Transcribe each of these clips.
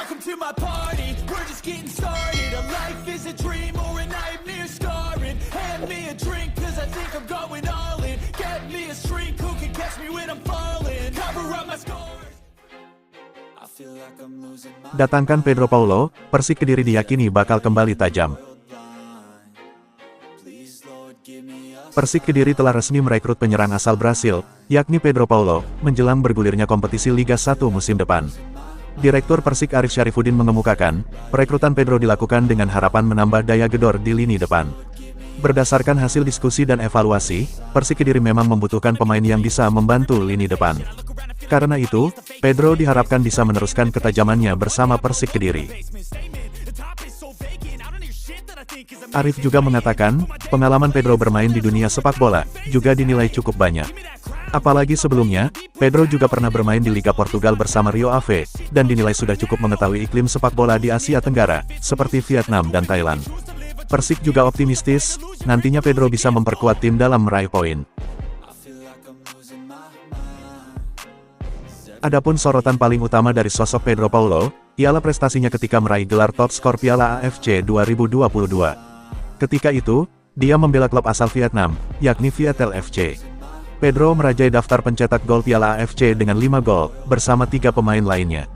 Welcome to my party, we're just getting started. A life is a dream or a nightmare scarring. Hand me a drink cause I think I'm going all in. Get me a shrink who can catch me when I'm falling. Cover up my scars. I feel like I'm losing my Datangkan Pedro Paulo, Persik Kediri diyakini bakal kembali tajam. Persik Kediri telah resmi merekrut penyerang asal Brasil, yakni Pedro Paulo, menjelang bergulirnya kompetisi Liga 1 musim depan. Direktur Persik Arif Syarifuddin mengemukakan, perekrutan Pedro dilakukan dengan harapan menambah daya gedor di lini depan. Berdasarkan hasil diskusi dan evaluasi, Persik Kediri memang membutuhkan pemain yang bisa membantu lini depan. Karena itu, Pedro diharapkan bisa meneruskan ketajamannya bersama Persik Kediri. Arif juga mengatakan, pengalaman Pedro bermain di dunia sepak bola juga dinilai cukup banyak. Apalagi sebelumnya, Pedro juga pernah bermain di Liga Portugal bersama Rio Ave, dan dinilai sudah cukup mengetahui iklim sepak bola di Asia Tenggara, seperti Vietnam dan Thailand. Persik juga optimistis, nantinya Pedro bisa memperkuat tim dalam meraih poin. Adapun sorotan paling utama dari sosok Pedro Paulo, ialah prestasinya ketika meraih gelar top skor Piala AFC 2022. Ketika itu, dia membela klub asal Vietnam, yakni Viettel FC. Pedro merajai daftar pencetak gol Piala AFC dengan 5 gol, bersama 3 pemain lainnya.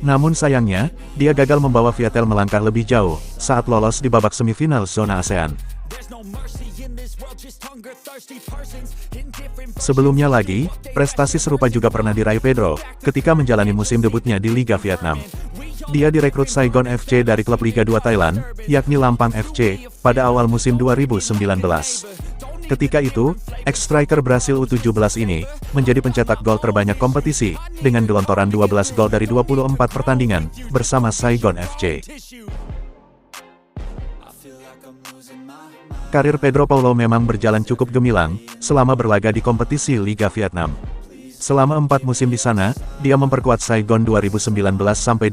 Namun sayangnya, dia gagal membawa Viettel melangkah lebih jauh, saat lolos di babak semifinal zona ASEAN. Sebelumnya lagi, prestasi serupa juga pernah diraih Pedro, ketika menjalani musim debutnya di Liga Vietnam. Dia direkrut Saigon FC dari klub Liga 2 Thailand, yakni Lampang FC, pada awal musim 2019. Ketika itu, ex-striker Brasil U17 ini, menjadi pencetak gol terbanyak kompetisi, dengan gelontoran 12 gol dari 24 pertandingan, bersama Saigon FC. Karir Pedro Paulo memang berjalan cukup gemilang, selama berlaga di kompetisi Liga Vietnam. Selama 4 musim di sana, dia memperkuat Saigon 2019-2020,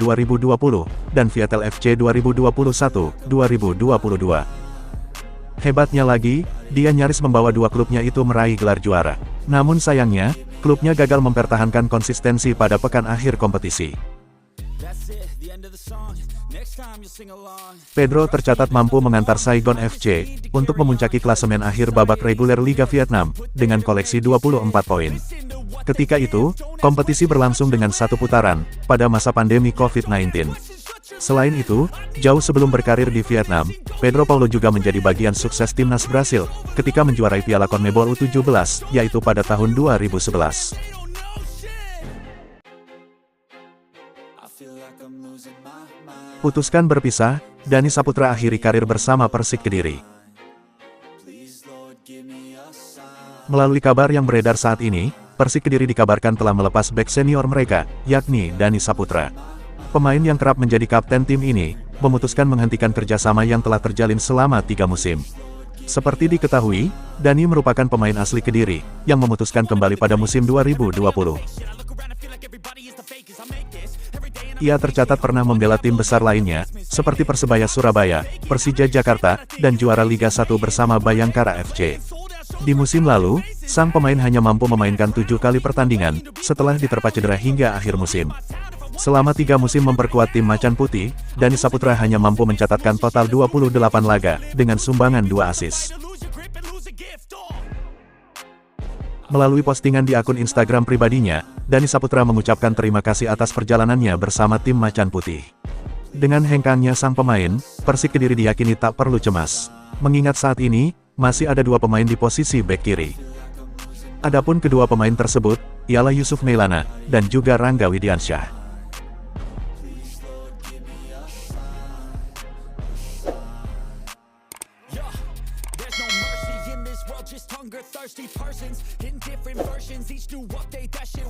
dan Viettel FC 2021-2022. Hebatnya lagi, dia nyaris membawa 2 klubnya itu meraih gelar juara. Namun sayangnya, klubnya gagal mempertahankan konsistensi pada pekan akhir kompetisi. Pedro tercatat mampu mengantar Saigon FC untuk memuncaki klasemen akhir babak reguler Liga Vietnam dengan koleksi 24 poin. Ketika itu, kompetisi berlangsung dengan 1 putaran pada masa pandemi COVID-19. Selain itu, jauh sebelum berkarir di Vietnam, Pedro Paulo juga menjadi bagian sukses timnas Brasil ketika menjuarai Piala CONMEBOL U17, yaitu pada tahun 2011. Putuskan berpisah, Dani Saputra akhiri karir bersama Persik Kediri. Melalui kabar yang beredar saat ini, Persik Kediri dikabarkan telah melepas bek senior mereka, yakni Dani Saputra. Pemain yang kerap menjadi kapten tim ini, memutuskan menghentikan kerjasama yang telah terjalin selama 3 musim. Seperti diketahui, Dani merupakan pemain asli Kediri, yang memutuskan kembali pada musim 2020. Ia tercatat pernah membela tim besar lainnya, seperti Persebaya Surabaya, Persija Jakarta, dan juara Liga 1 bersama Bayangkara FC. Di musim lalu, sang pemain hanya mampu memainkan 7 kali pertandingan, setelah diterpa cedera hingga akhir musim. Selama 3 musim memperkuat tim Macan Putih, Dani Saputra hanya mampu mencatatkan total 28 laga, dengan sumbangan 2 assist. Melalui postingan di akun Instagram pribadinya, Dani Saputra mengucapkan terima kasih atas perjalanannya bersama tim Macan Putih. Dengan hengkangnya sang pemain, Persik Kediri diyakini tak perlu cemas. Mengingat saat ini, masih ada 2 pemain di posisi bek kiri. Adapun kedua pemain tersebut, ialah Yusuf Mailana, dan juga Rangga Widiansyah. just hunger thirsty persons in different versions, each new update that shit